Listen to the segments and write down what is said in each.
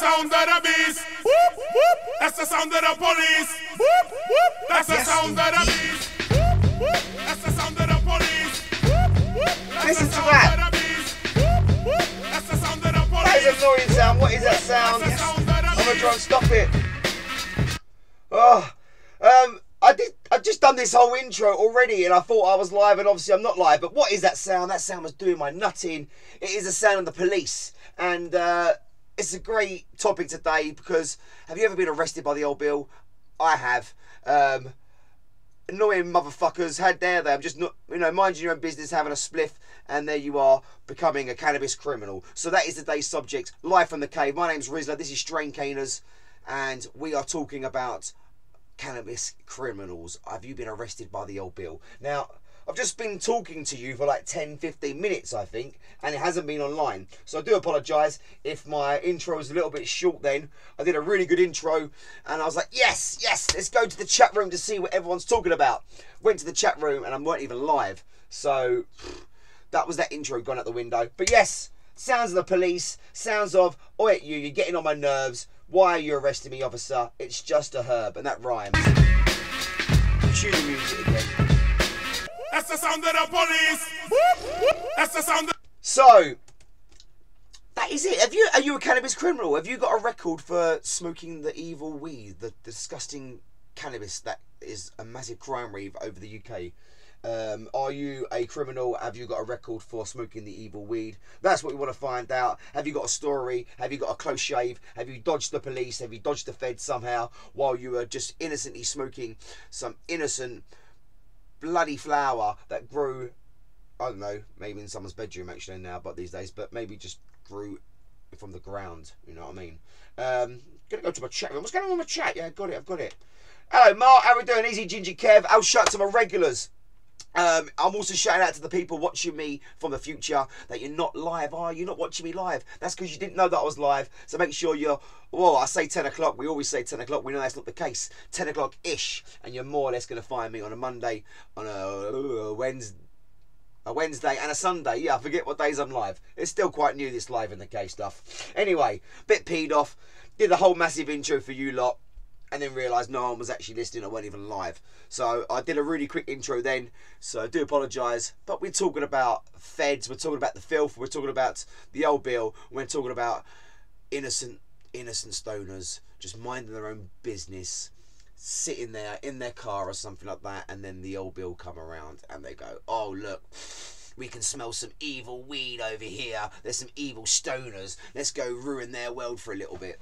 sound of the beast. Whoop, whoop. That's the sound of the police. Whoop, whoop. That's the sound of the beast. Whoop, whoop. That's the sound of the police. Whoop, whoop. Listen to that. Whoop, whoop. That's the sound of the police. That is an annoying sound. What is that sound? I'm gonna try and stop it. Oh, I've just done this whole intro already, and I thought I was live, and obviously I'm not live. But what is that sound? That sound was doing my nutting. It is the sound of the police, and it's a great topic today because have you ever been arrested by the old bill? I have. Annoying motherfuckers. How dare they? I'm just not, minding your own business, having a spliff, and there you are, becoming a cannabis criminal. So that is today's subject, live from the cave. My name's Rizla. This is Strain Cainers, and we are talking about cannabis criminals. Have you been arrested by the old bill? Now, I've just been talking to you for like 10-15 minutes, I think, and it hasn't been online. So I do apologise if my intro was a little bit short then. I did a really good intro, and I was like, yes, let's go to the chat room to see what everyone's talking about. Went to the chat room, and I weren't even live. So that was that intro gone out the window. But yes, sounds of the police, sounds of, oi, you're getting on my nerves. Why are you arresting me, officer? It's just a herb, and that rhymes. Cue the music again. That's the sound of the police. That's the sound of... So, that is it. Are you a cannabis criminal? Have you got a record for smoking the evil weed, the disgusting cannabis that is a massive crime wave over the UK? Are you a criminal? Have you got a record for smoking the evil weed? That's what we want to find out. Have you got a story? Have you got a close shave? Have you dodged the police? Have you dodged the feds somehow while you were just innocently smoking some innocent bloody flower that grew, I don't know, maybe in someone's bedroom actually now, but these days, but maybe just grew from the ground, you know what I mean? Gonna go to my chat room. What's going on with my chat? Yeah, I've got it. Hello Mark, how we doing? Easy Ginger Kev. I'll shout to my regulars. I'm also shouting out to the people watching me from the future that you're not live. Oh, you're not watching me live. That's because you didn't know that I was live. So make sure you're, well, I say 10 o'clock. We always say 10 o'clock. We know that's not the case. 10 o'clock-ish. And you're more or less going to find me on a Monday, on a Wednesday and a Sunday. Yeah, I forget what days I'm live. It's still quite new, this live in the cave stuff. Anyway, bit peed off. Did a whole massive intro for you lot. And then realised no one was actually listening. I wasn't even live. So I did a really quick intro then. So I do apologise. But we're talking about feds. We're talking about the filth. We're talking about the old bill. We're talking about innocent stoners just minding their own business, sitting there in their car or something like that. And then the old bill come around and they go, oh, look, we can smell some evil weed over here. There's some evil stoners. Let's go ruin their world for a little bit.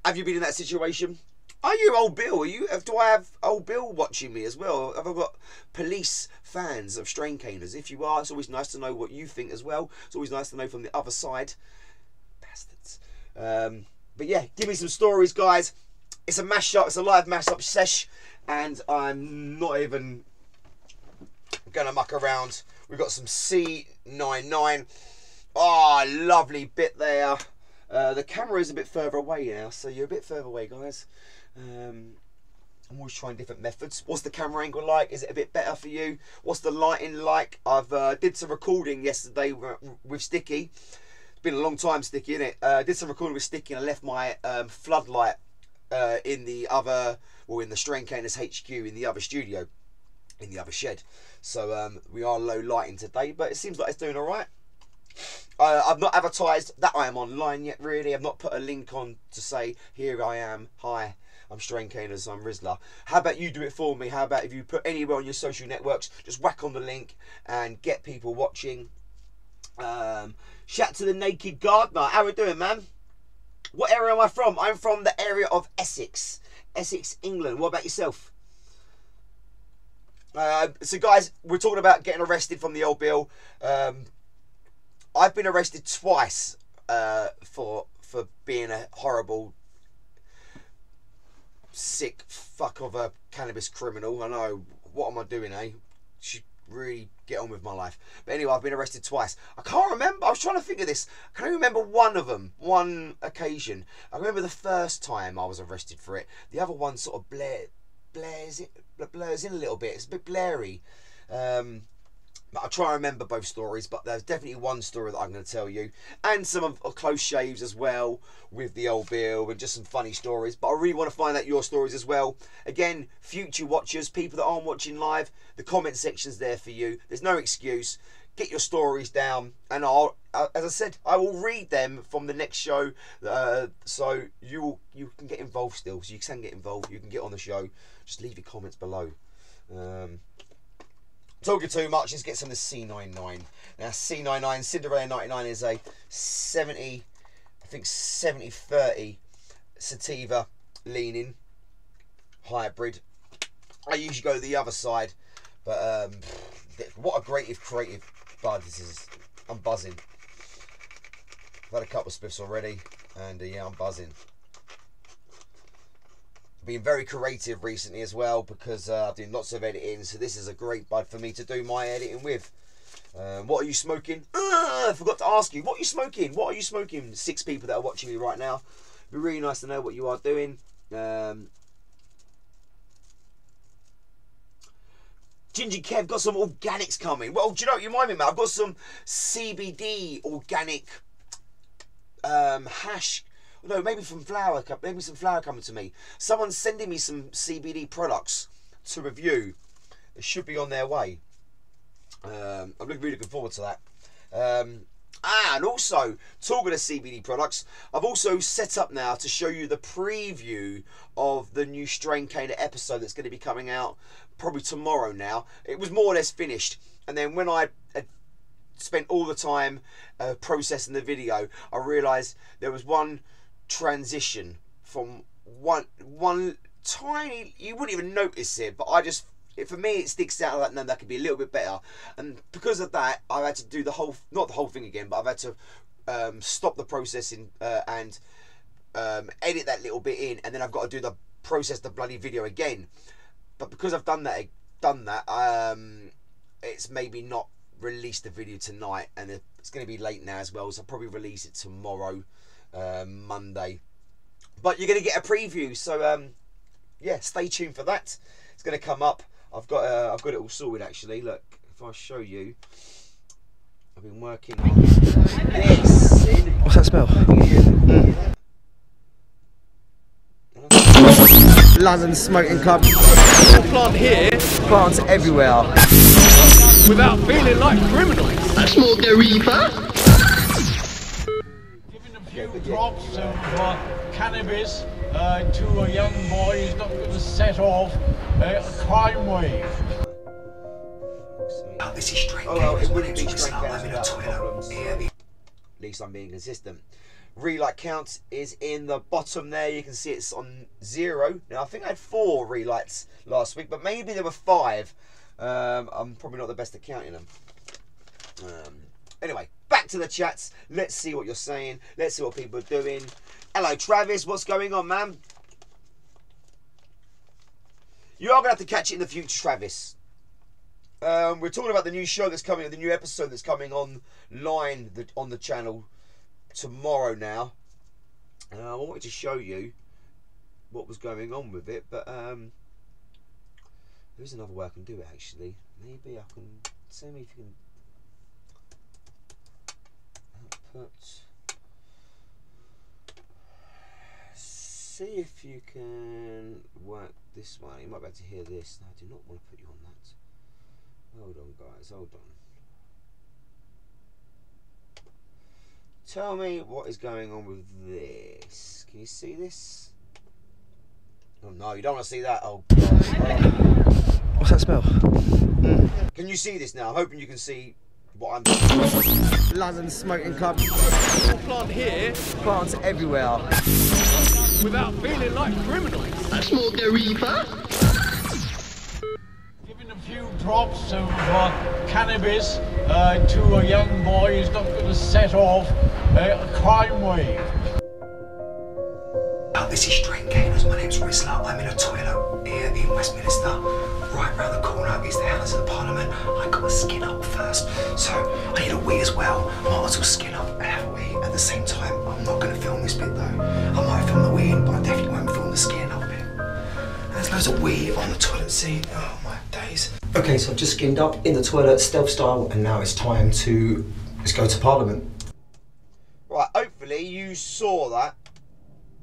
Have you been in that situation? Are you old Bill? Do I have old Bill watching me as well? Have I got police fans of Strain Cainers? If you are, it's always nice to know what you think as well. It's always nice to know from the other side. Bastards. But yeah, give me some stories, guys. It's a mashup. It's a live mashup sesh, and I'm not even gonna muck around. We've got some C99. Oh, lovely bit there. The camera is a bit further away now, so you're a bit further away, guys. I'm always trying different methods. What's the camera angle like? Is it a bit better for you? What's the lighting like? I've did some recording yesterday with Sticky. It's been a long time, Sticky, innit? Did some recording with Sticky, and I left my floodlight in the other, well, in the Strain Cainers HQ, in the other studio, in the other shed. So we are low lighting today, but it seems like it's doing all right. I've not advertised that I am online yet, really. I've not put a link on to say, here I am, hi, I'm Strain Cainers, I'm Rizla. How about you do it for me? How about if you put anywhere on your social networks, just whack on the link and get people watching. Shout to the Naked Gardener. How we doing, man? What area am I from? I'm from the area of Essex, England. What about yourself? So guys, we're talking about getting arrested from the old bill. I've been arrested twice for being a horrible, sick fuck of a cannabis criminal. I know, what am I doing, eh? Should really get on with my life. But anyway, I've been arrested twice. I can't remember. I was trying to think of this. I can only remember one of them, one occasion. I remember the first time I was arrested for it. The other one sort of blurs in a little bit. It's a bit blurry. I try and remember both stories, but there's definitely one story that I'm going to tell you, and some of close shaves as well with the old Bill, and just some funny stories. But I really want to find out your stories as well. Again, future watchers, people that aren't watching live, the comment section's there for you. There's no excuse. Get your stories down, and as I said, I will read them from the next show. So you can get involved still. So you can get involved. You can get on the show. Just leave your comments below. Talking too much, let's get some of the C99. Now C99 Cinderella 99 is a 70-30 sativa leaning hybrid. I usually go to the other side, but what a creative bud this is. I'm buzzing. I've had a couple of spliffs already, and yeah, I'm buzzing. Been very creative recently as well, because I've done lots of editing, so this is a great bud for me to do my editing with. What are you smoking? I forgot to ask you, what are you smoking? What are you smoking? 6 people that are watching me right now. It'd be really nice to know what you are doing. Ginger Kev got some organics coming. Well, do you know what you remind me, man? I've got some CBD organic hash. No, maybe from flower, maybe some flower coming to me. Someone's sending me some CBD products to review. It should be on their way. I'm really looking forward to that. And also, talking of CBD products, I've also set up now to show you the preview of the new Strain Cainer episode that's going to be coming out probably tomorrow now. It was more or less finished. And then when I spent all the time processing the video, I realised there was one transition from one tiny, you wouldn't even notice it, but for me it sticks out like, no, that could be a little bit better. And because of that, I've had to do not the whole thing again, but I've had to stop the processing and edit that little bit in, and then I've got to process the bloody video again. But because I've done that, it's maybe not released the video tonight, and it's going to be late now as well, so I'll probably release it tomorrow, Monday. But you're going to get a preview, so yeah, stay tuned for that. It's going to come up. I've got it all sorted actually. Look, if I show you, I've been working on this. What's that smell? London Smoking Club. Plant here, Plants everywhere. without feeling like criminals. I smoke the reefer. Giving a few drops of cannabis to a young boy is not going to set off a crime wave. This is Strain Oh, well, it Cainer. wouldn't be Rizla. Strain Cainer I'm in a without toilet. problems. Yeah, At least I'm being consistent. Relight count is in the bottom there. You can see it's on 0. Now, I think I had 4 relights last week, but maybe there were 5. I'm probably not the best at counting them. Anyway, back to the chats. Let's see what you're saying. Let's see what people are doing. Hello, Travis. What's going on, man? You are going to have to catch it in the future, Travis. We're talking about the new show that's coming, the new episode that's coming online on the channel tomorrow now. I wanted to show you what was going on with it, but there's another way I can do it actually. Maybe I can see if you can see if you can work this one. You might be able to hear this. No, I do not want to put you on that. Hold on, guys, hold on. Tell me what is going on with this. Can you see this? Oh no, you don't want to see that. Oh God. What's that smell? Can you see this now? I'm hoping you can see what I'm doing. London Smoking Club. Plant here, Plants everywhere. without feeling like criminals. I smoke the reefer. Giving a few drops of cannabis to a young boy is not going to set off a crime wave. This is Strain Cainer. My name's Rizla. I'm in a toilet here in Westminster. Right round the corner is the House of Parliament. I got to skin up first, so I need a wee as well. Might as well skin up and have a wee at the same time. I'm not going to film this bit though. I might film the weeing, but I definitely won't film the skin up bit. And there's loads of wee on the toilet seat. Oh my days. days. Okay, so I've just skinned up in the toilet, stealth style, and now it's time to go to Parliament. Right, hopefully you saw that.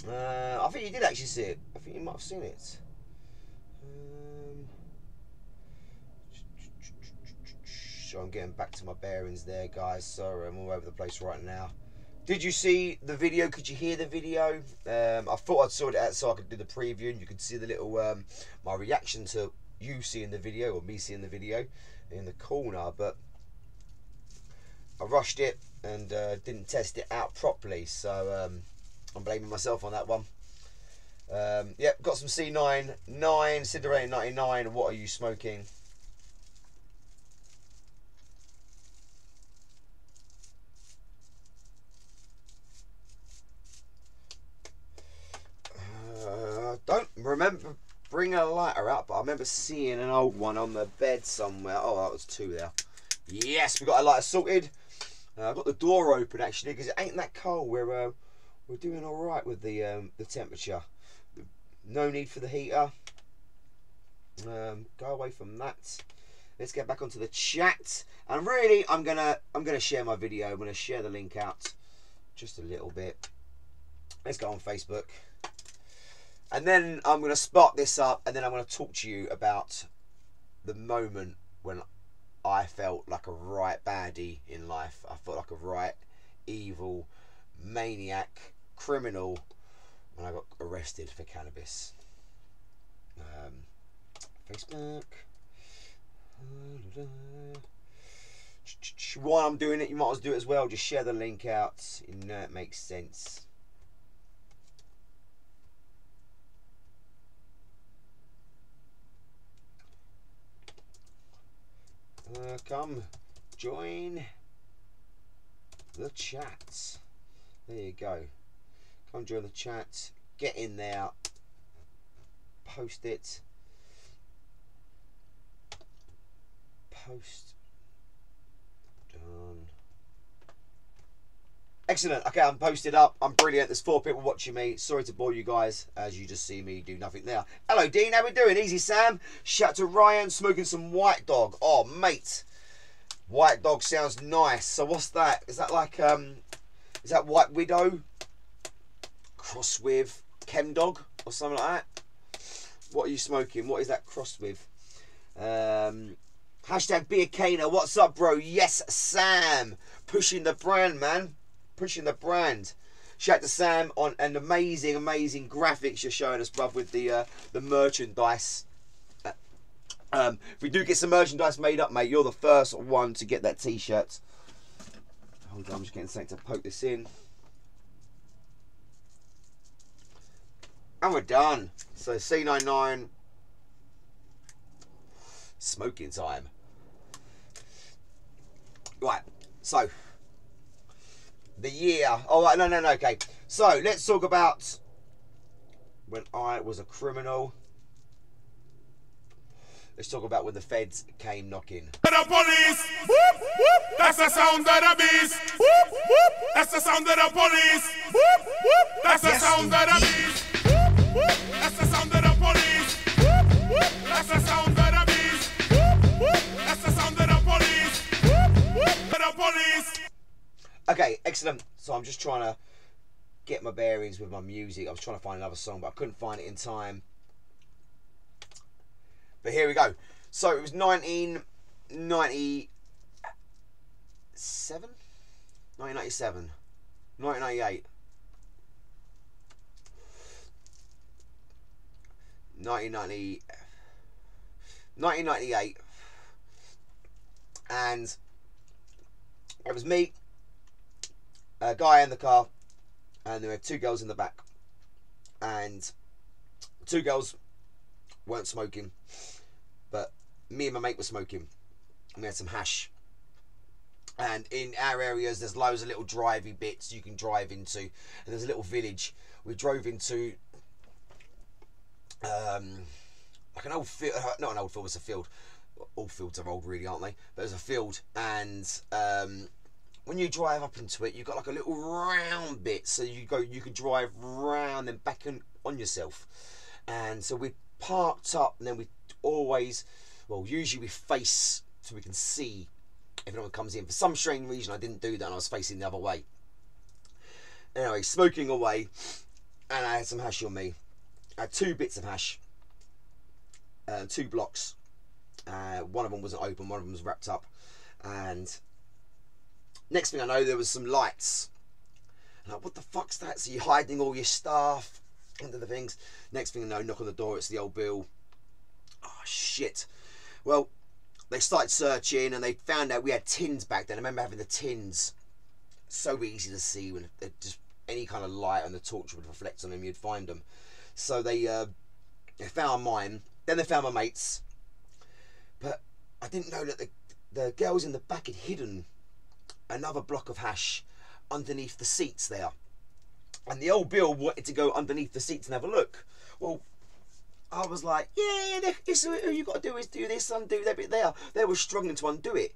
I think you did actually see it. I think you might have seen it. So I'm getting back to my bearings there, guys. Sorry, I'm all over the place right now. Did you see the video? Could you hear the video? I thought I'd sort it out so I could do the preview and you could see the little my reaction to you seeing the video or me seeing the video in the corner, but I rushed it and didn't test it out properly, so I'm blaming myself on that one. Yep, got some C9, 9, Cinderella 99. What are you smoking? Don't remember bringing a lighter out, but I remember seeing an old one on the bed somewhere. Oh, that was 2 there. Yes, we got a lighter sorted. I got the door open actually because it ain't that cold. We're doing all right with the temperature. No need for the heater. Go away from that. Let's get back onto the chat. And really, I'm gonna share my video. I'm gonna share the link out just a little bit. Let's go on Facebook. And then I'm going to spark this up and then I'm going to talk to you about the moment when I felt like a right baddie in life. I felt like a right evil, maniac, criminal when I got arrested for cannabis. Facebook. While I'm doing it, you might as well do it as well. Just share the link out. You know it makes sense. Come join the chat. There you go. Come join the chat. Get in there. Post it. Post. Done. Excellent. Okay, I'm posted up. I'm brilliant. There's 4 people watching me. Sorry to bore you guys as you just see me do nothing there. Hello, Dean. How we doing? Easy, Sam. Shout out to Ryan. Smoking some White Dog. Oh, mate. White Dog sounds nice. So what's that? Is that like, is that White Widow? Cross with Chem Dog or something like that? What are you smoking? What is that crossed with? Hashtag Be a Cainer. What's up, bro? Yes, Sam. Pushing the brand, man. Pushing the brand. Shout out to Sam on an amazing graphics you're showing us, bruv, with the merchandise. If we do get some merchandise made up, mate, you're the first one to get that t-shirt. Hold on, I'm just getting something to poke this in. And we're done. So C99 smoking time. Right, so the year. Oh, no, okay. So let's talk about when I was a criminal. Let's talk about when the feds came knocking. The police, whoop, whoop. That's the sound of the beast. Whoop, whoop. That's the sound of the police. Whoop, whoop. That's the sound of the beast. Whoop, whoop. That's the sound of the police. Whoop, whoop. That's the sound of the beast. Whoop, whoop. That's the sound of the police. Whoop, whoop. The police. Okay, excellent. So I'm just trying to get my bearings with my music. I was trying to find another song, but I couldn't find it in time. But here we go. So it was 1997? 1997. 1998. 1998. And it was me, a guy in the car, and there were 2 girls in the back. And 2 girls weren't smoking, but me and my mate were smoking. We had some hash, and in our areas there's loads of little drivey bits you can drive into, and there's a little village we drove into, like an old field, not an old field, it's a field. All fields are old really, aren't they? But there's a field, and when you drive up into it, you've got like a little round bit, so you can drive round and back on yourself. And so we parked up, and then we always well, usually we face so we can see if anyone comes in. For some strange reason, I didn't do that, and I was facing the other way. Anyway, smoking away, and I had some hash on me. I had 2 bits of hash, 2 blocks. One of them wasn't open, one of them was wrapped up. And next thing I know, there was some lights. And like, what the fuck's that? So you're hiding all your stuff under the things. Next thing I know, knock on the door, it's the old Bill. Oh, shit. Well, they started searching and they found out we had tins back then. I remember having the tins. So easy to see when just any kind of light on the torch would reflect on them, you'd find them. So they found mine. Then they found my mates. But I didn't know that the girls in the back had hidden another block of hash underneath the seats there. And the old Bill wanted to go underneath the seats and have a look. Well, I was like, yeah, all you got to do is do this, undo that bit there. They were struggling to undo it.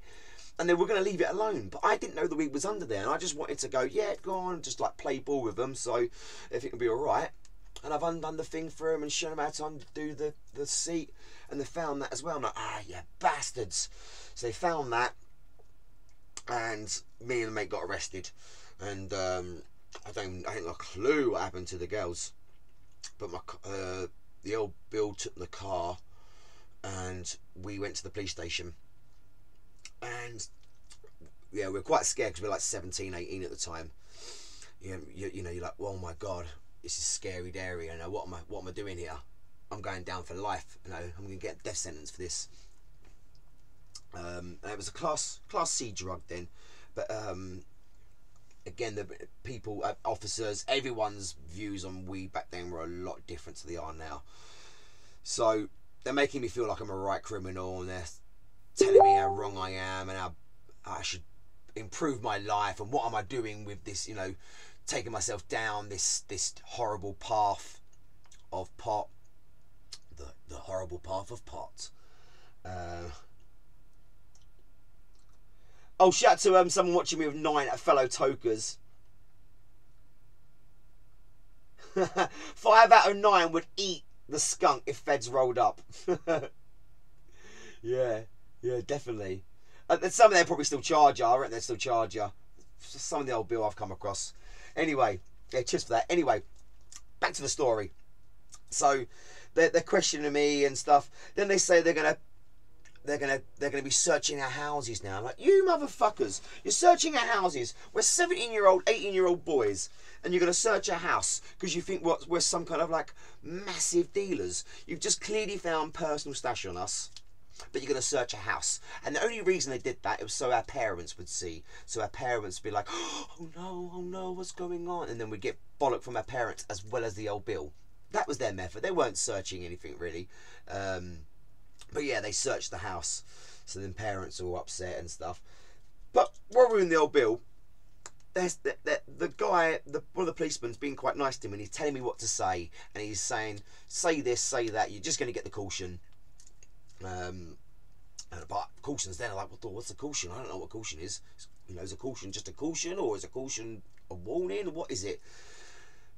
And they were going to leave it alone. But I didn't know the weed was under there. And I just wanted to go, yeah, go on, just like play ball with them. So if it can be all right. And I've undone the thing for them and shown them how to undo the seat. And they found that as well. I'm like, ah, yeah, bastards. So they found that. And me and the mate got arrested. And I ain't got a clue what happened to the girls. But the old Bill took the car. And we went to the police station. And yeah, we were quite scared because we were like 17, 18 at the time. You know, you're like, oh my god, this is scary dairy. You know, what am I doing here? I'm going down for life. You know, I'm going to get a death sentence for this. And it was a class C drug then, but again, the people, officers, everyone's views on weed back then were a lot different to they are now. So they're making me feel like I'm a right criminal, and they're telling me how wrong I am and how I should improve my life and what am I doing with this, you know, taking myself down this horrible path of pot, the horrible path of pot. Oh, shout out to someone watching me with 9 fellow tokers. 5 out of 9 would eat the skunk if feds rolled up. Yeah, definitely. Some of them probably still charge you. I reckon they still charge you. Some of the old Bill I've come across. Anyway, yeah, cheers for that. Anyway, back to the story. So they're questioning me and stuff. Then they say they're gonna be searching our houses now. I'm like, you motherfuckers, you're searching our houses. We're 17-year-old, 18-year-old boys, and you're gonna search our house because you think we're some kind of like massive dealers. You've just clearly found personal stash on us, but you're gonna search a house. And the only reason they did that, it was so our parents would see. So our parents would be like, oh no, what's going on? And then we'd get bollock from our parents as well as the old Bill. That was their method. They weren't searching anything really. But yeah, they searched the house. So then parents are all upset and stuff. But while we're in the old Bill, there's the guy, one of the policemen's being quite nice to him, and he's telling me what to say. And he's saying, say this, say that, you're just going to get the caution. But caution's then, I'm like, what's a caution? I don't know what caution is. You know, is a caution just a caution, or is a caution a warning? What is it?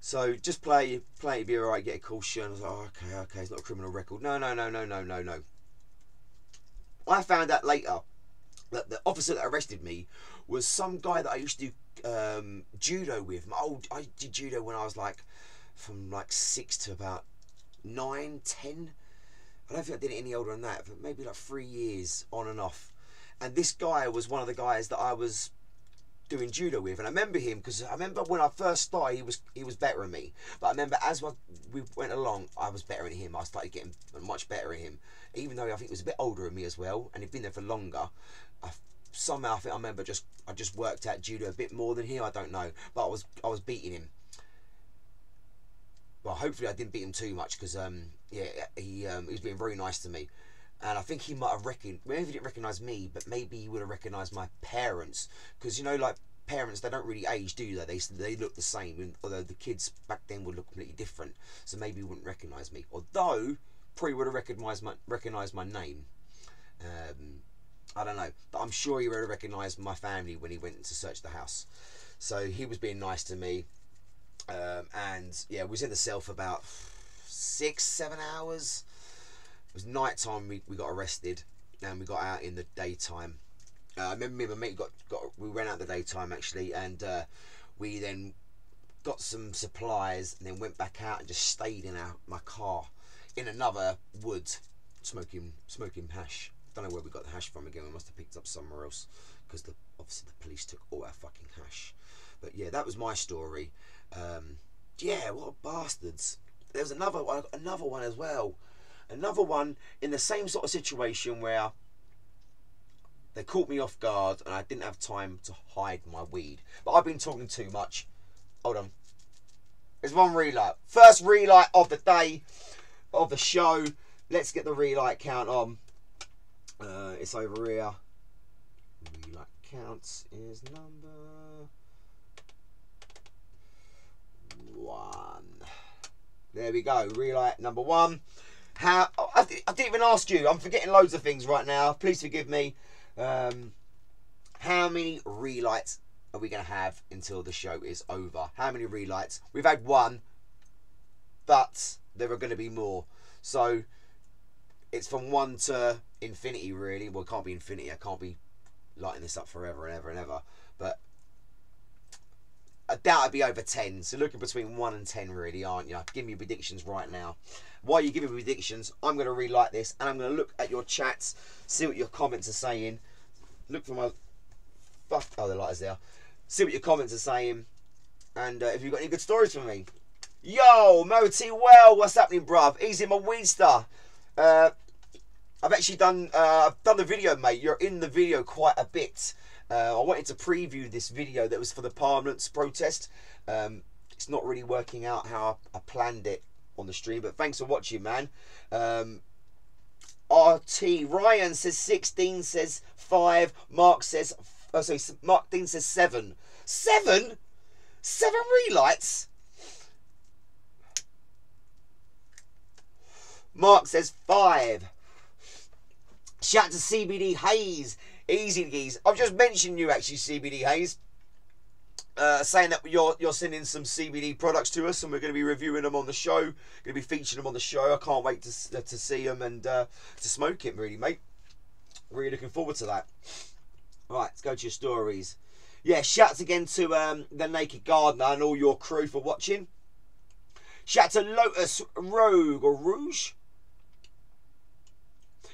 So just play it, be alright, get a caution. I was like, oh, okay, it's not a criminal record. No. I found out later that the officer that arrested me was some guy that I used to do judo with. I did judo when I was like from like 6 to about 9, 10. I don't think I did it any older than that, but maybe like 3 years on and off. And this guy was one of the guys that I was doing judo with, and I remember him because I remember when I first started, he was better than me. But I remember as we went along, I was better than him. I started getting much better than him, even though I think he was a bit older than me as well, and he'd been there for longer. Somehow I remember I just worked out judo a bit more than him. I don't know, but I was beating him. Well, hopefully I didn't beat him too much because yeah, he was being very nice to me. And I think he might have maybe he didn't recognise me, but maybe he would have recognised my parents. Because, you know, like, parents, they don't really age, do they? They look the same, although the kids back then would look completely different. So maybe he wouldn't recognise me. Although, probably would have recognised my name. I don't know. But I'm sure he would have recognised my family when he went to search the house. So he was being nice to me. And, yeah, we was in the cell for about 6-7 hours. It was night time. We got arrested, and we got out in the daytime. I remember me and my mate we went out in the daytime actually, and we then got some supplies and then went back out and just stayed in my car in another wood smoking hash. Don't know where we got the hash from again. We must have picked up somewhere else because obviously the police took all our fucking hash. But yeah, that was my story. Yeah, what bastards. There was another one as well. Another one in the same sort of situation where they caught me off guard and I didn't have time to hide my weed. But I've been talking too much. Hold on. There's one relight. First relight of the day, of the show. Let's get the relight count on. It's over here. Relight counts is number 1. There we go. Relight number 1. I didn't even ask you. I'm forgetting loads of things right now. Please forgive me. How many relights are we going to have until the show is over? How many relights? We've had 1, but there are going to be more. So it's from 1 to infinity, really. Well, it can't be infinity. I can't be lighting this up forever and ever and ever. But I doubt it'd be over 10. So looking between 1 and 10, really, aren't you? Give me predictions right now. While you give me predictions, I'm going to relight this, and I'm going to look at your chats, see what your comments are saying. Look for my... Oh, the light is there. See what your comments are saying, and if you've got any good stories for me. Yo, Moti, well, what's happening, bruv? Easy, my weed star. I've actually done the video, mate. You're in the video quite a bit. I wanted to preview this video that was for the Parliament's protest. It's not really working out how I planned it on the stream, but thanks for watching, man. RT Ryan says 16, says 5. Mark says, oh, sorry, Mark Dean says 7. 7 relights. Mark says 5. Shout out to CBD Hayes. Easy geese. I've just mentioned you actually, CBD Hayes. Saying that you're sending some CBD products to us, and we're going to be reviewing them on the show. Going to be featuring them on the show. I can't wait to see them and to smoke it, really, mate. Really looking forward to that. Right, let's go to your stories. Yeah, shouts again to the Naked Gardener and all your crew for watching. Shout out to Lotus Rogue or Rouge.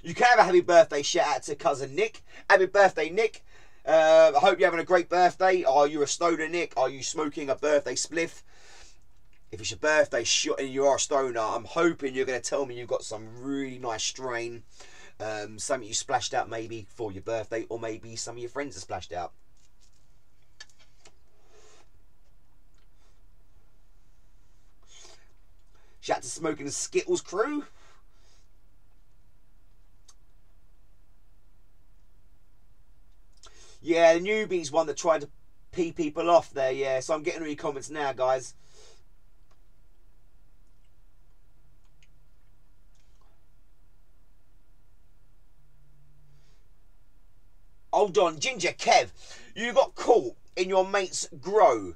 You can have a happy birthday shout out to cousin Nick. Happy birthday, Nick. I hope you're having a great birthday. Are you a stoner, Nick? Are you smoking a birthday spliff? If it's your birthday shot and you are a stoner, I'm hoping you're going to tell me you've got some really nice strain. Something you splashed out maybe for your birthday, or maybe some of your friends have splashed out. Shout out to Smoking the Skittles crew. Yeah, the newbies one that tried to pee people off there, yeah. So I'm getting all your comments now, guys. Hold on, Ginger Kev. You got caught in your mate's grow.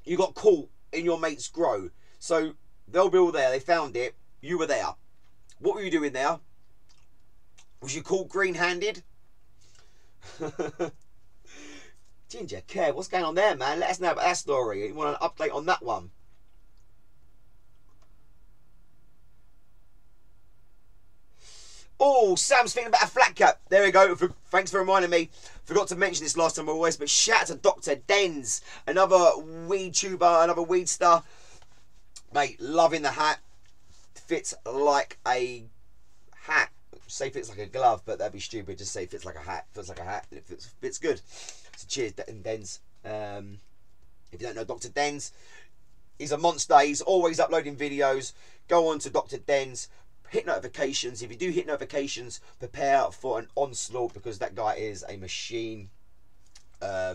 You got caught in your mate's grow. So they'll be all there. They found it. You were there. What were you doing there? Was you caught green-handed? Ginger Kev, what's going on there, man? Let us know about that story. You want an update on that one? Oh, Sam's thinking about a flat cap. There we go. Thanks for reminding me. Forgot to mention this last time always, but shout out to Dr. Dens, another weed tuber, another weed star. Mate, loving the hat. Fits like a hat. Say fits like a glove, but that'd be stupid. Just say fits like a hat. Fits like a hat. It fits good. So cheers, Dens. If you don't know Dr. Dens, he's a monster. He's always uploading videos. Go on to Dr. Dens. Hit notifications. If you do hit notifications, prepare for an onslaught, because that guy is a machine. Yeah,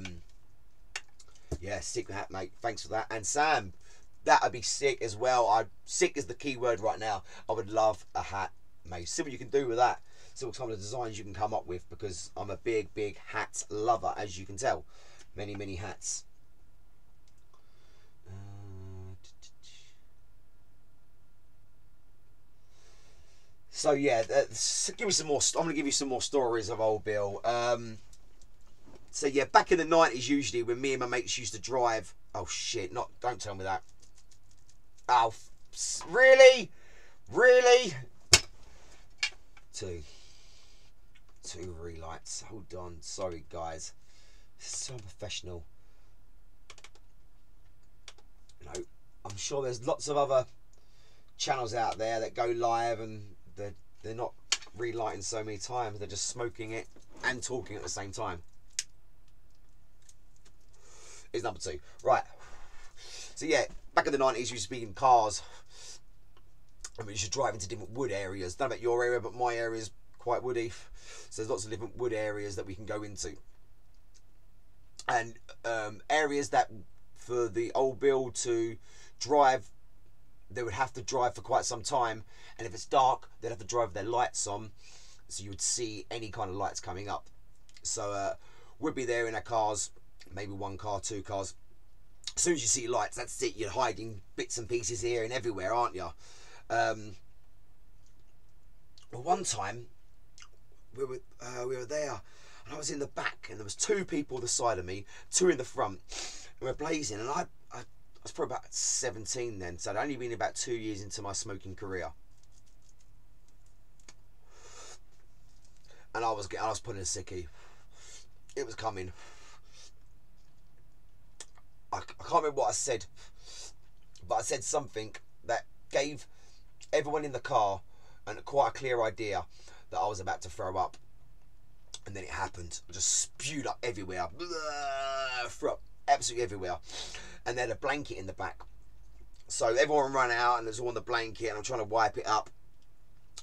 sick hat, mate. Thanks for that. And Sam, that'd be sick as well. Sick is the key word right now. I would love a hat, mate. See what you can do with that. See what kind of designs you can come up with, because I'm a big hat lover, as you can tell. Many hats. So yeah, give me some more. I'm gonna give you some more stories of old Bill. So yeah, back in the 90s, usually when me and my mates used to drive. Oh shit! Don't tell me that. Oh, really? Two relights. Hold on. Sorry, guys. So professional. You know, I'm sure there's lots of other channels out there that go live and they're not relighting so many times. They're just smoking it and talking at the same time. Is number 2. Right. So yeah, back in the 90s, we used to be in cars. And we used to drive into different wood areas. Don't know about your area, but my area is quite woody. So there's lots of different wood areas that we can go into. And areas that for the old Bill to drive, they would have to drive for quite some time. And if it's dark, they'd have to drive with their lights on. So you would see any kind of lights coming up. So we'd be there in our cars, maybe 1 car, 2 cars. As soon as you see lights, that's it. You're hiding bits and pieces here and everywhere, aren't you? Well, one time we were there, and I was in the back, and there was 2 people the side of me, 2 in the front, and we're blazing. And I was probably about 17 then, so I'd only been about 2 years into my smoking career, and I was putting a sickie. It was coming. I can't remember what I said, but I said something that gave everyone in the car and quite a clear idea that I was about to throw up. And then it happened. I just spewed up everywhere. Threw up absolutely everywhere. And they had a blanket in the back. So everyone ran out and there's all on the blanket, and I'm trying to wipe it up.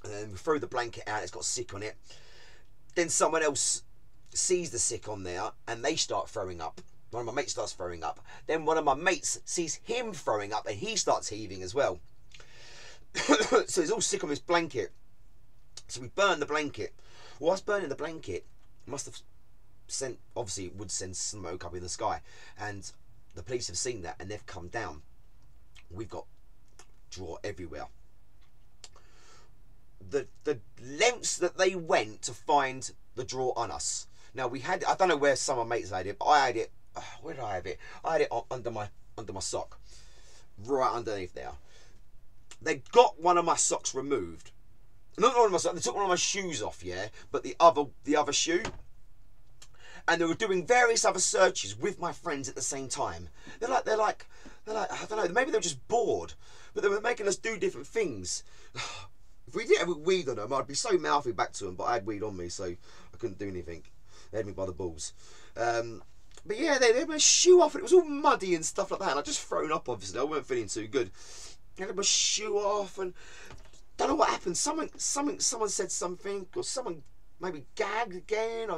And then we threw the blanket out, it's got sick on it. Then someone else sees the sick on there and they start throwing up. One of my mates starts throwing up. Then one of my mates sees him throwing up and he starts heaving as well. So he's all sick on this blanket. So we burned the blanket. Whilst burning the blanket, must have sent, obviously it would send smoke up in the sky. And the police have seen that and they've come down. We've got draw everywhere. The lengths that they went to find the draw on us. Now we had, I don't know where some of my mates had it, but I had it, where did I have it? I had it under my sock. Right underneath there. They got one of my socks removed. Not one of my socks, they took one of my shoes off, yeah, but the other shoe. And they were doing various other searches with my friends at the same time. They're like, I don't know, maybe they were just bored, but they were making us do different things. If we didn't have weed on them, I'd be so mouthy back to them, but I had weed on me, so I couldn't do anything. They had me by the balls. But yeah, they had my shoe off, and it was all muddy and stuff like that, and I'd just thrown up, obviously. I weren't feeling too good. They had my shoe off, and don't know what happened. Someone said something, or someone maybe gagged again,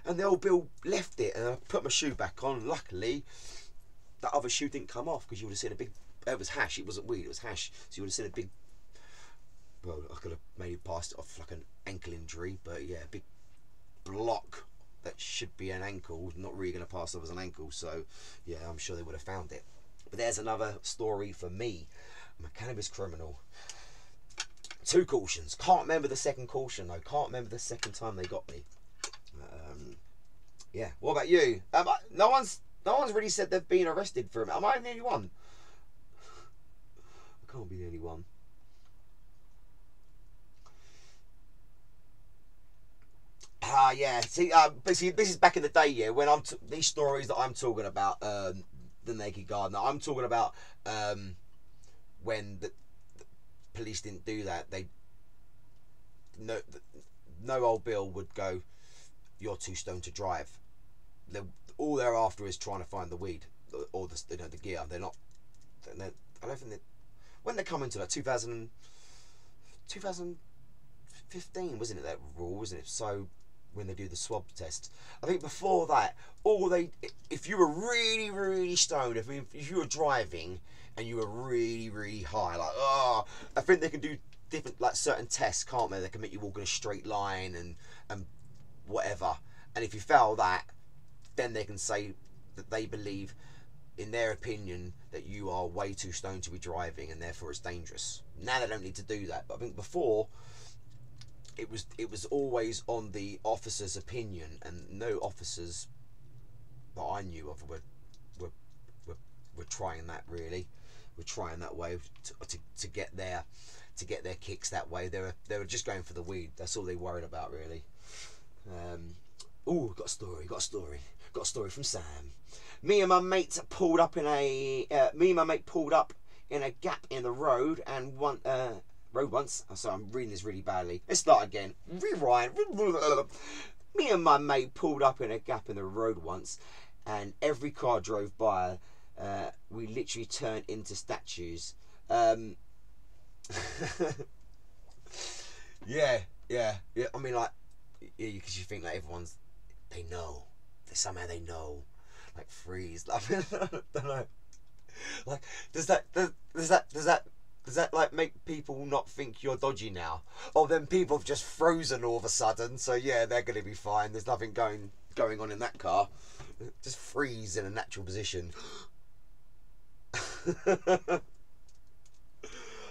and the old Bill left it, and I put my shoe back on. Luckily, that other shoe didn't come off, because you would have seen a big, it was hash, it wasn't weed, it was hash, so you would have seen a big, well, I could have maybe passed it off like an ankle injury, but yeah, a big block that should be an ankle, not really going to pass off as an ankle, so yeah, I'm sure they would have found it. But there's another story for me. I'm a cannabis criminal. 2 cautions. Can't remember the second caution though. Can't remember the second time they got me. Yeah. What about you? No one's really said they've been arrested for it. Am I the only one? I can't be the only one. Yeah. See, this is back in the day, yeah. When these stories that I'm talking about, the naked gardener. I'm talking about when the police didn't do that. No old Bill would go, "You're too stoned to drive." All they're after is trying to find the weed or the gear. They're not. I don't think when they come into that 2015, wasn't it, that rule, wasn't it? So when they do the swab test, I think before that, if you were really, really stoned, if you were driving and you were really, really high, like, I think they can do different, like, certain tests, can't they? They can make you walk in a straight line and whatever. And if you fail that, then they can say that they believe, in their opinion, that you are way too stoned to be driving and therefore it's dangerous. Now they don't need to do that. But I think before, it was always on the officer's opinion, and no officers that I knew of were trying that really. We're trying that way to get their kicks that way. They were just going for the weed. That's all they worried about really. Got a story from Sam. Me and my mate pulled up in a gap in the road and once. Oh, sorry, I'm reading this really badly. Let's start again. Rewind. Me and my mate pulled up in a gap in the road once, and every car drove by. We literally turned into statues. Yeah. I mean, like, yeah, because you think that they know. Somehow they know. Like, freeze. I don't know. Like, does that like make people not think you're dodgy now? Or then people have just frozen all of a sudden, so yeah, they're gonna be fine. There's nothing going on in that car. Just freeze in a natural position.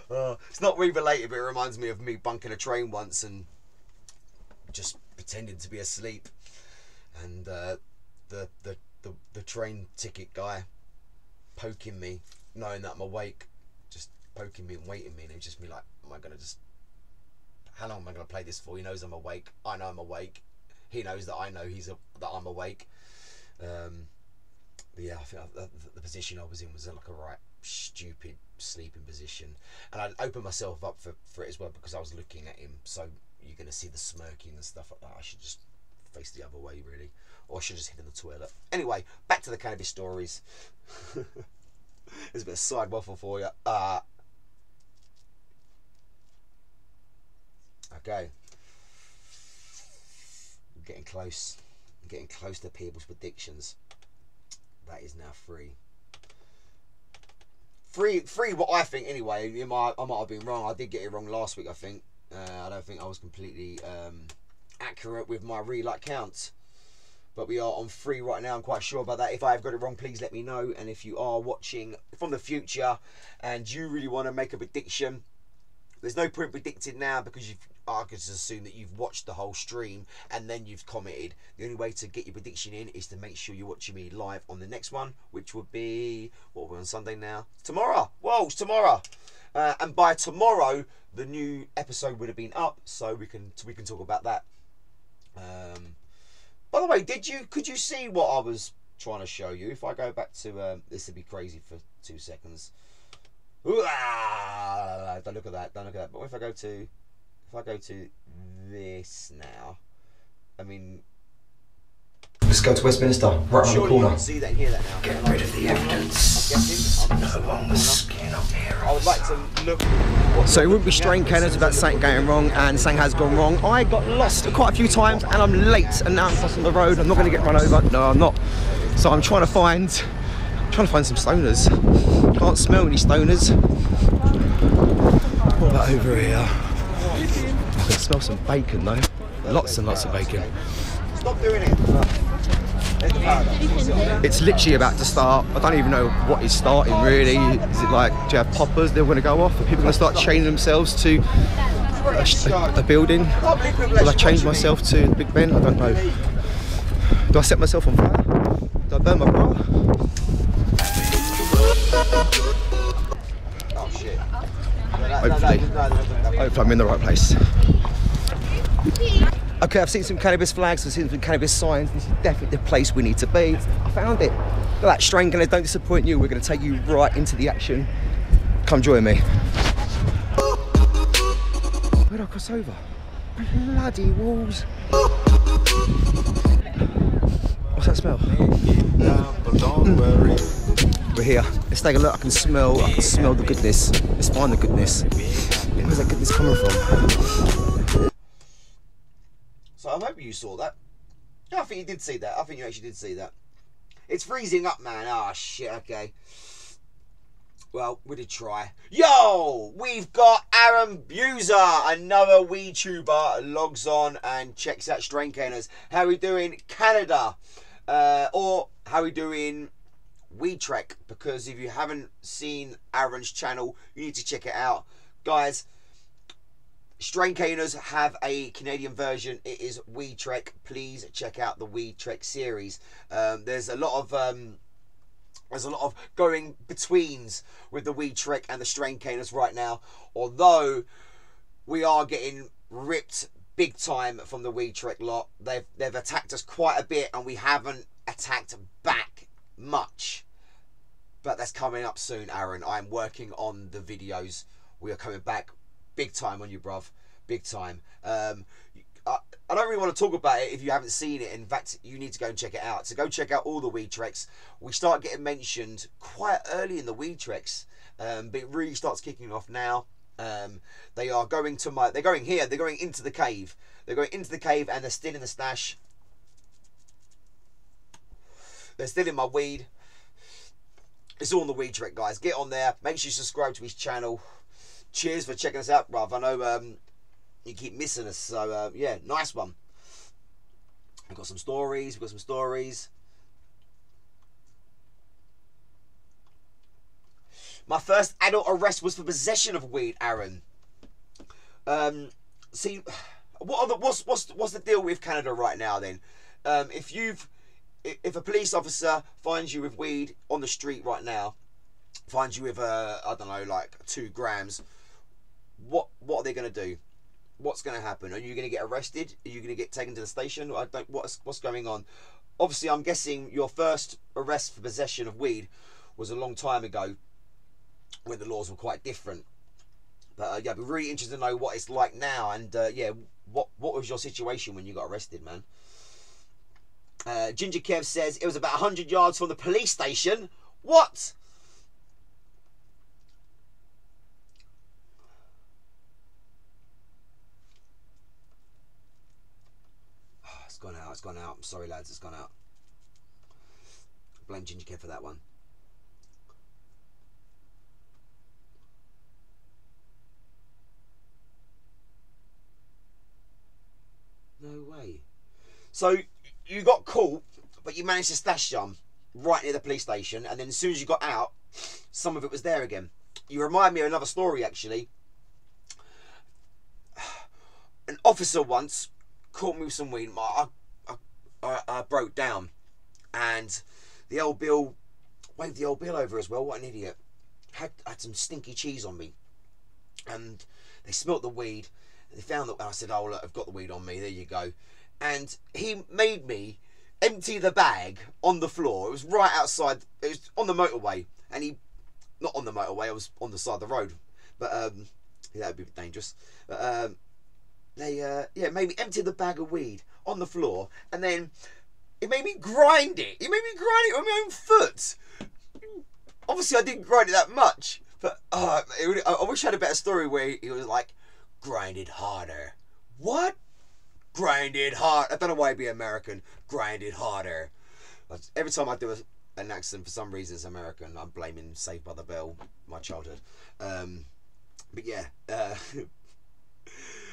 It's not really related, but it reminds me of me bunking a train once and just pretending to be asleep, and the train ticket guy poking me, knowing that I'm awake, just poking me and waiting me, and it was just me like, how long am I gonna play this for? He knows I'm awake. I know I'm awake. He knows that I know that I'm awake. But yeah, I think the position I was in was like a right stupid sleeping position, and I opened myself up for it as well because I was looking at him. So you're gonna see the smirking and stuff like that. I should just face the other way really, or I should just hid in the toilet. Anyway, back to the cannabis stories. There's a bit of side waffle for you. Okay, I'm getting close. I'm getting close to people's predictions. That is now free. What I think anyway. I might have been wrong. I did get it wrong last week, I think. I don't think I was completely accurate with my Relight Count. But we are on 3 right now. I'm quite sure about that. If I have got it wrong, please let me know. And if you are watching from the future and you really want to make a prediction, there's no point predicting now because I could just assume that you've watched the whole stream and then you've commented. The only way to get your prediction in is to make sure you're watching me live on the next one, which would be, what are we on Sunday now? Tomorrow. Whoa, it's tomorrow. And by tomorrow, the new episode would have been up, so we can talk about that. By the way, could you see what I was trying to show you? If I go back to this would be crazy for 2 seconds. Don't look at that. Don't look at that. But if I go to this now, I mean, let's go to Westminster, right around the corner. You can see that and hear that now. Get rid of the evidence. No one was skin up here. I would like to look. So it wouldn't be Strain Cainers without something going wrong, and something has gone wrong. I got lost quite a few times, and I'm late, and now I'm crossing the road. I'm not going to get run over. No, I'm not. So I'm trying to find some stoners. Can't smell any stoners. What about over here? I can smell some bacon though. Lots and lots of bacon. Stop doing it. It's literally about to start. I don't even know what is starting really. Is it like, do you have poppers they're going to go off? Are people going to start chaining themselves to a building? Will I change myself to the Big Ben? I don't know. Do I set myself on fire? Do I burn my bra? Oh shit. Hopefully I'm in the right place. Okay, I've seen some cannabis flags, I've seen some cannabis signs. This is definitely the place we need to be. I found it. Look at that, Strain Cainer, don't disappoint you. We're going to take you right into the action. Come join me. Where did I cross over? Bloody walls. What's that smell? We're here. Let's take a look. I can smell the goodness. Let's find the goodness. Where's that goodness coming from? So I hope you saw that. Yeah, I think you did see that. I think you actually did see that. It's freezing up, man. Ah, oh, shit, okay. Well, we did try. Yo! We've got Aaron Buser, another weed tuber, logs on and checks out Strain Cainers. How we doing, Canada? Or how we doing, Weed Trek? Because if you haven't seen Aaron's channel, you need to check it out. Guys, Strain Cainers have a Canadian version. It is Weed Trek. Please check out the Weed Trek series. There's a lot of going betweens with the Weed Trek and the Strain Cainers right now. Although we are getting ripped big time from the Weed Trek lot. They've attacked us quite a bit, and we haven't attacked back much. But that's coming up soon, Aaron. I'm working on the videos. We are coming back big time on you, bruv. Big time. I don't really want to talk about it if you haven't seen it. In fact, you need to go and check it out. So go check out all the Weed Treks. We start getting mentioned quite early in the Weed Treks, but it really starts kicking off now. They are going to they're going here. They're going into the cave. They're going into the cave, and they're still in the stash. They're still in my weed. It's all on the Weed Trek, guys. Get on there. Make sure you subscribe to his channel. Cheers for checking us out, bruv. I know you keep missing us, so yeah, nice one. We've got some stories. My first adult arrest was for possession of weed, Aaron. See, what's the deal with Canada right now then? If a police officer finds you with weed on the street right now, finds you with I don't know, like 2 grams, what are they going to do? What's going to happen? Are you going to get arrested? Are you going to get taken to the station? What's going on? Obviously, I'm guessing your first arrest for possession of weed was a long time ago, when the laws were quite different. But yeah, I'd be really interested to know what it's like now, and yeah, what was your situation when you got arrested, man? Ginger Kev says it was about 100 yards from the police station. What? It's gone out. It's gone out. I'm sorry, lads. It's gone out. Blame Ginger Kev for that one. No way. So you got caught, but you managed to stash some right near the police station, and then as soon as you got out, some of it was there again. You remind me of another story, actually. An officer once caught me with some weed. I broke down, and the old Bill waved the old Bill over as well. What an idiot. Had some stinky cheese on me, and they smelt the weed. They found that, and I said, "Oh look, I've got the weed on me. There you go." And he made me empty the bag on the floor. It was right outside. It was on the motorway, and not on the motorway. I was on the side of the road, but that would be dangerous. But they made me empty the bag of weed on the floor, and then it made me grind it. He made me grind it on my own foot. Obviously, I didn't grind it that much, but I wish I had a better story where he was like, "Grind it harder." What? Grind it hard. I don't know why I'd be American. Grind it harder. Every time I do an accent, for some reason it's American. I'm blaming Saved by the Bell, my childhood. But yeah,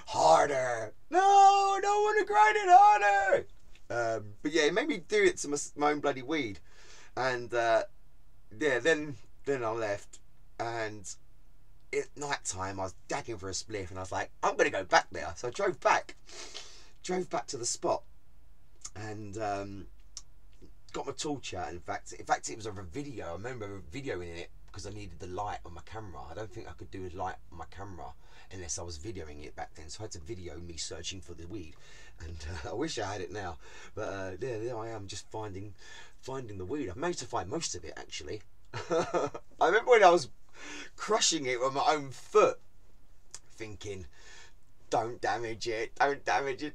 harder. No, I don't want to grind it harder. But yeah, it made me do it to my own bloody weed. And yeah, then I left, and at night time I was dagging for a spliff, and I was like, I'm gonna go back there. So I drove back to the spot, and got my torch out. In fact it was of a video. I remember videoing it because I needed the light on my camera. I don't think I could do a light on my camera unless I was videoing it back then, so I had to video me searching for the weed, and I wish I had it now. But yeah, there I am, just finding the weed. I've managed to find most of it, actually. I remember when I was crushing it with my own foot, thinking, don't damage it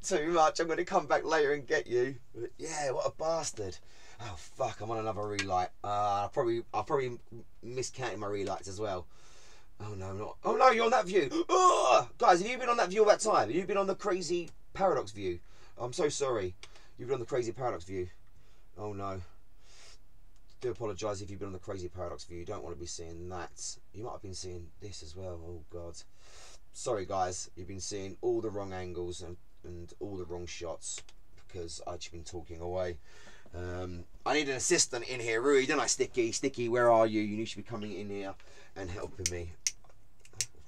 too much, I'm going to come back later and get you. But yeah, what a bastard. Oh fuck, I'm on another relight. I'll probably miscounting my relights as well. Oh no, I'm not. Oh no, you're on that view. Oh, guys, have you been on that view all that time? Have you been on the crazy paradox view? I'm so sorry. You've been on the crazy paradox view. Oh no. Do apologise if you've been on the crazy paradox view. You don't want to be seeing that. You might have been seeing this as well. Oh god. Sorry guys, you've been seeing all the wrong angles and all the wrong shots because I've just been talking away. I need an assistant in here, really, don't I, Sticky? Sticky, where are you? You should be coming in here and helping me.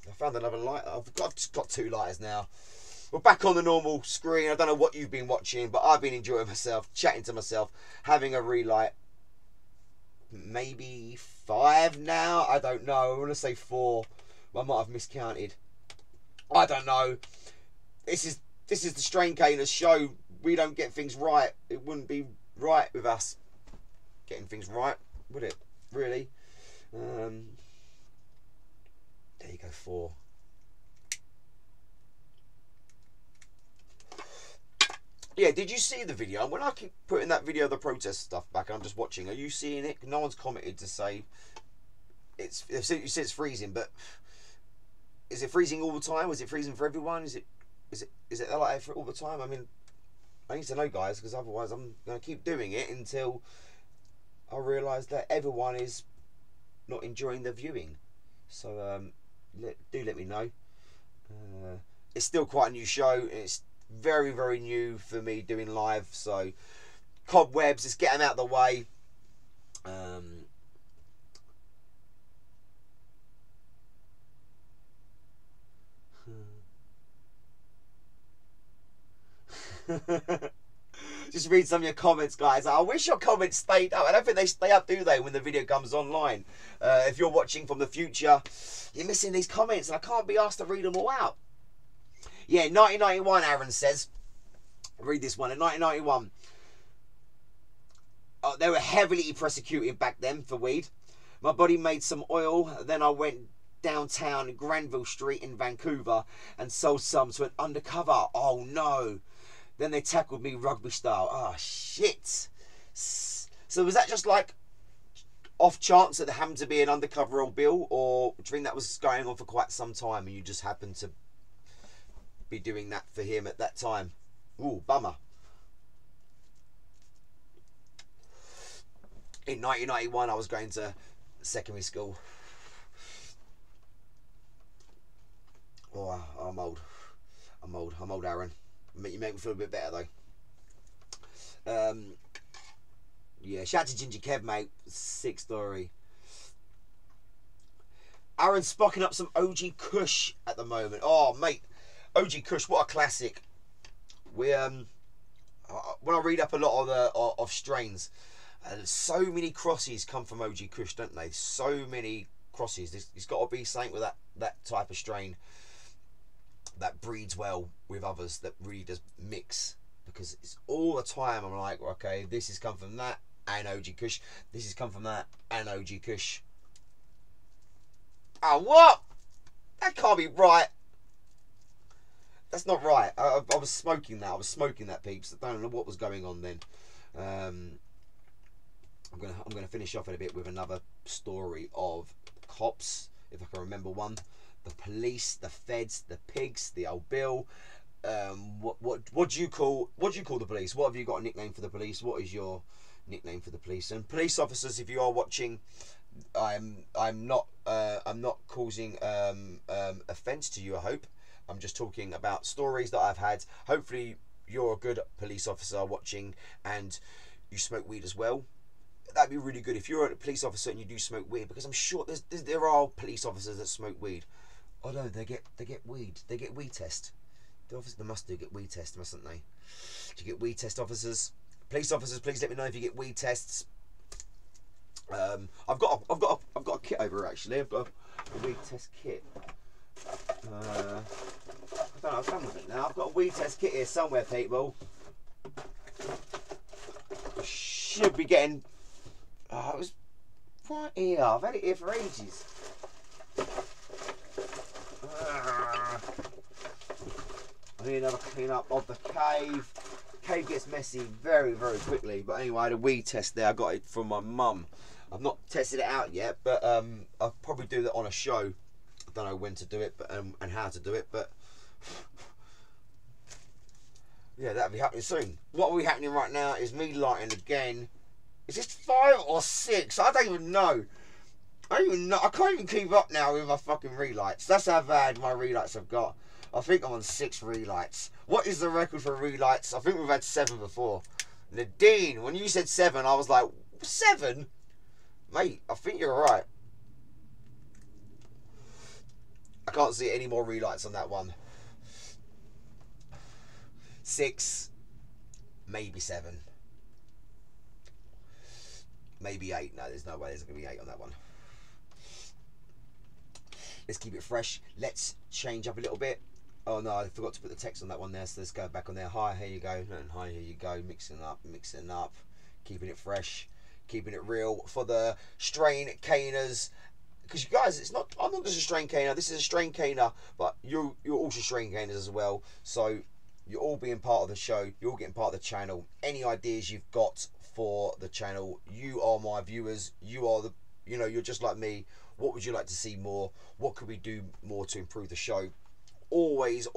I found another lighter. I've got 2 lighters now. We're back on the normal screen. I don't know what you've been watching, but I've been enjoying myself, chatting to myself, having a relight. Maybe 5 now. I don't know. I want to say 4. I might have miscounted. I don't know. This is the Strain Cainer show. We don't get things right. It wouldn't be right with us getting things right, would it? Really? There you go, 4. Yeah, did you see the video? And when I keep putting that video of the protest stuff back, I'm just watching. Are you seeing it? No one's commented to say you said it's freezing, but is it freezing all the time? Was it freezing for everyone? Is it like that for all the time? I mean, I need to know, guys, because otherwise I'm going to keep doing it until I realise that everyone is not enjoying the viewing. So do let me know. It's still quite a new show. It's very, very new for me doing live. So cobwebs, let's get them out of the way. Just read some of your comments, guys. I wish your comments stayed up. I don't think they stay up, do they, when the video comes online? If you're watching from the future, you're missing these comments, and I can't be asked to read them all out. Yeah, 1991, Aaron says. Read this one. In 1991, they were heavily prosecuted back then for weed. My buddy made some oil. Then I went downtown Granville Street in Vancouver and sold some to an undercover. Oh, no. Then they tackled me rugby style. Oh, shit. So was that just like off chance that there happened to be an undercover on bill? Or do you think that was going on for quite some time and you just happened to be doing that for him at that time? Ooh, bummer. In 1991, I was going to secondary school. Oh, I'm old. I'm old, Aaron. You make me feel a bit better, though. Yeah, shout out to Ginger Kev, mate. Sick story. Aaron's spocking up some OG Kush at the moment. Oh, mate. OG Kush, what a classic. We when I read up a lot of strains, so many crosses come from OG Kush, don't they? So many crosses. It's got to be something with that type of strain that breeds well with others, that really does mix, because it's all the time I'm like, okay, this has come from that and OG Kush, this has come from that and OG Kush. Oh, what? That can't be right. That's not right. I was smoking that. I was smoking that, peeps. I don't know what was going on then. I'm gonna finish off in a bit with another story of cops, if I can remember one. The police, the feds, the pigs, the old Bill. What do you call the police? What have you got a nickname for the police? What is your nickname for the police? And police officers, if you are watching, I'm not causing offence to you, I hope. I'm just talking about stories that I've had. Hopefully you're a good police officer watching and you smoke weed as well. That'd be really good if you're a police officer and you do smoke weed, because I'm sure there are police officers that smoke weed. Oh no, they get weed. They get weed test. They must do get weed test, mustn't they? Do you get weed test, officers? Police officers, please let me know if you get weed tests. I've got a kit over here, actually. I've got a weed test kit. I don't know what I've done with it now. I've got a weed test kit here somewhere, people. I should be getting. Oh, it was right here. I've had it here for ages. I need another clean up of the cave. Cave gets messy very, very quickly. But anyway, I had a weed test there. I got it from my mum. I've not tested it out yet, but I'll probably do that on a show. I don't know when to do it, but and how to do it, but yeah, that'll be happening soon. What will be happening right now is me lighting again. Is this 5 or 6? I don't even know. I can't even keep up now with my fucking relights. That's how bad my relights have got. I think I'm on 6 relights. What is the record for relights? I think we've had 7 before. Nadine, when you said 7, I was like, 7? Mate, I think you're right. I can't see any more relights on that one. 6, maybe 7, maybe 8. No, there's no way there's going to be 8 on that one. Let's keep it fresh. Let's change up a little bit. Oh no, I forgot to put the text on that one there, so let's go back on there. Hi, here you go, and hi, here you go. Mixing up, keeping it fresh, keeping it real for the Strain Cainers. Because you guys, it's not. I'm not just a Strain Cainer. This is a Strain Cainer, but you're also Strain Cainers as well. So you're all being part of the show. You're all getting part of the channel. Any ideas you've got for the channel? You are my viewers. You are the. You know, you're just like me. What would you like to see more? What could we do more to improve the show? Always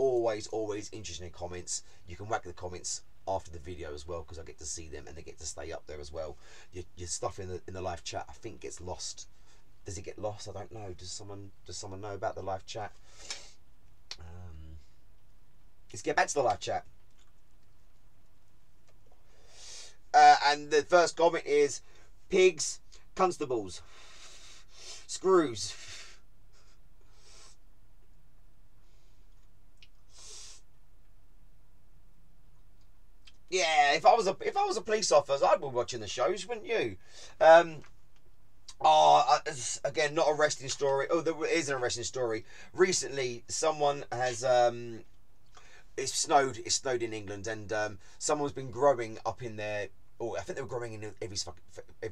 interested in comments. You can whack the comments after the video as well, because I get to see them and they get to stay up there as well. Your stuff in the live chat, I think, gets lost. Does it get lost? I don't know. Does someone know about the live chat? Let's get back to the live chat. And the first comment is pigs, constables, screws. Yeah, if I was a police officer, I'd be watching the shows, wouldn't you? Again, not a arresting story. Oh, there is an arresting story. Recently, someone has it's snowed in England, and someone's been growing up in there. Or I think they were growing in every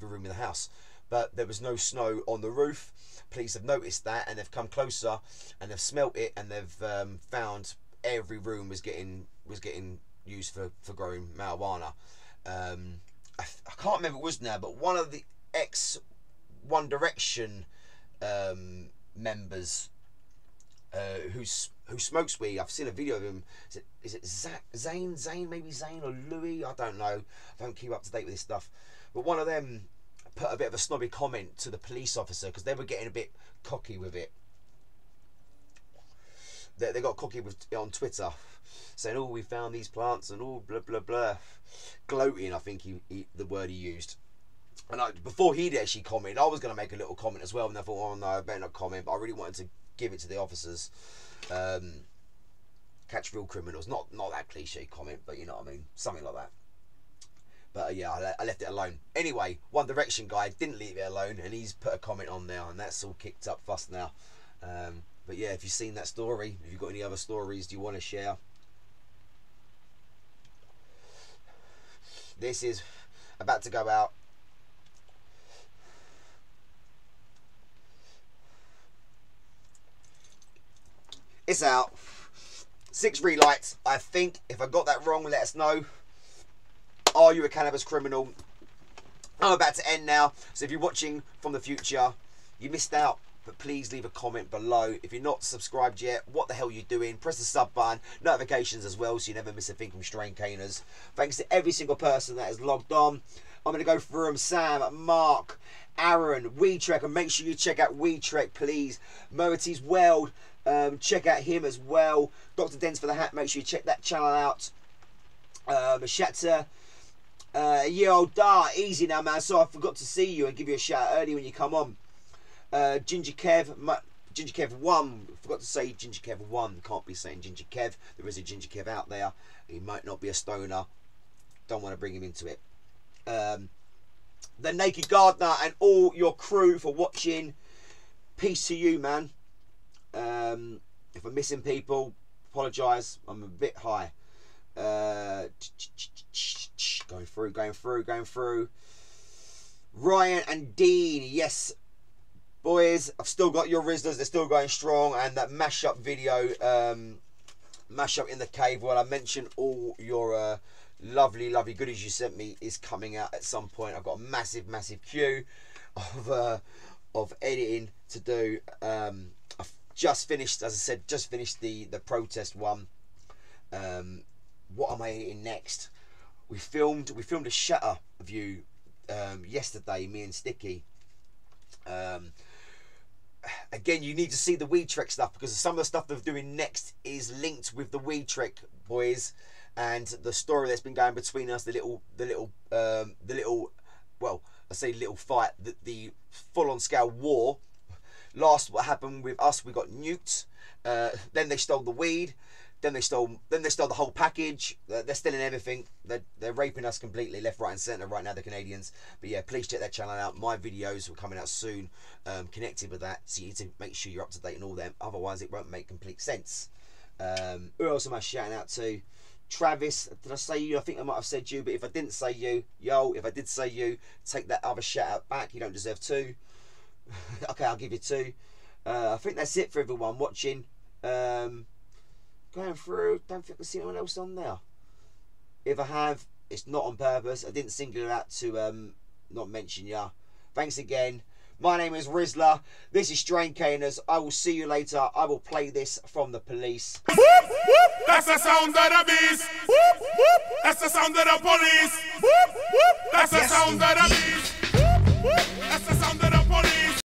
room in the house, but there was no snow on the roof. Police have noticed that, and they've come closer, and they've smelt it, and they've found every room was getting used for growing marijuana. I can't remember what it was now, but one of the One Direction members who smokes weed. I've seen a video of him. Is it Zayn, maybe Zayn or Louis? I don't know. I don't keep up to date with this stuff. But one of them put a bit of a snobby comment to the police officer because they were getting a bit cocky with it. They got cocky on Twitter, saying, "Oh, we found these plants and all blah blah blah," gloating. I think the word he used. And before he'd actually comment, I was going to make a little comment as well, and I thought, oh no, I better not comment. But I really wanted to give it to the officers. Catch real criminals. Not that cliche comment, but you know what I mean, something like that. But yeah, I left it alone. Anyway, One Direction guy didn't leave it alone, and he's put a comment on there, and that's all kicked up fuss now. But yeah, if you've seen that story, if you've got any other stories do you want to share, this is about to go out. It's out. 6 relights. I think, if I got that wrong, let us know. Are you a cannabis criminal? I'm about to end now, so if you're watching from the future, you missed out. But please leave a comment below. If you're not subscribed yet, what the hell are you doing? Press the sub button, notifications as well, so you never miss a thing from Strain Cainers. Thanks to every single person that has logged on. I'm going to go through them. Sam, Mark, Aaron, WeTrek, and make sure you check out WeTrek, please. Moeties World, check out him as well. Dr. Dens for the Hat, make sure you check that channel out. Shatter, Yo, Da, easy now, man. So I forgot to see you and give you a shout early when you come on. Ginger Kev 1, forgot to say Ginger Kev 1, can't be saying Ginger Kev, there is a Ginger Kev out there, he might not be a stoner, don't want to bring him into it. The Naked Gardener and all your crew for watching, peace to you, man. If I'm missing people, apologise, I'm a bit high. Going through. Ryan and Dean, yes. Boys, I've still got your Rizlas, they're still going strong, and that mashup video, mashup in the cave, well, I mentioned all your lovely goodies you sent me is coming out at some point. I've got a massive queue of editing to do. I've just finished, as I said, the protest one. What am I editing next? We filmed a shutter view yesterday, me and Sticky. Again, you need to see the WeTrek stuff, because some of the stuff they're doing next is linked with the WeTrek boys and the story that's been going between us, the little well, I say little fight, the full-on scale war, Last, what happened with us, we got nuked. Then they stole the weed. Then they stole the whole package. They're stealing everything. They're raping us completely, left, right, and centre right now, the Canadians. But yeah, please check their channel out. My videos are coming out soon, connected with that. So you need to make sure you're up to date on all them. Otherwise, it won't make complete sense. Who else am I shouting out to? Travis, did I say you? I think I might have said you, but if I didn't say you, yo, if I did say you, take that other shout out back. You don't deserve 2. Okay, I'll give you 2. I think that's it for everyone watching. Going through, don't think I see anyone else on there. If I have, it's not on purpose. I didn't single it out to not mention ya. Thanks again. My name is Rizla. This is Strain Cainers. I will see you later. I will play this from the police. Whoop, whoop, that's the sound of the beast. Whoop, whoop, that's the sound of the police. Whoop, whoop, that's the sound of the beast. Whoop, whoop.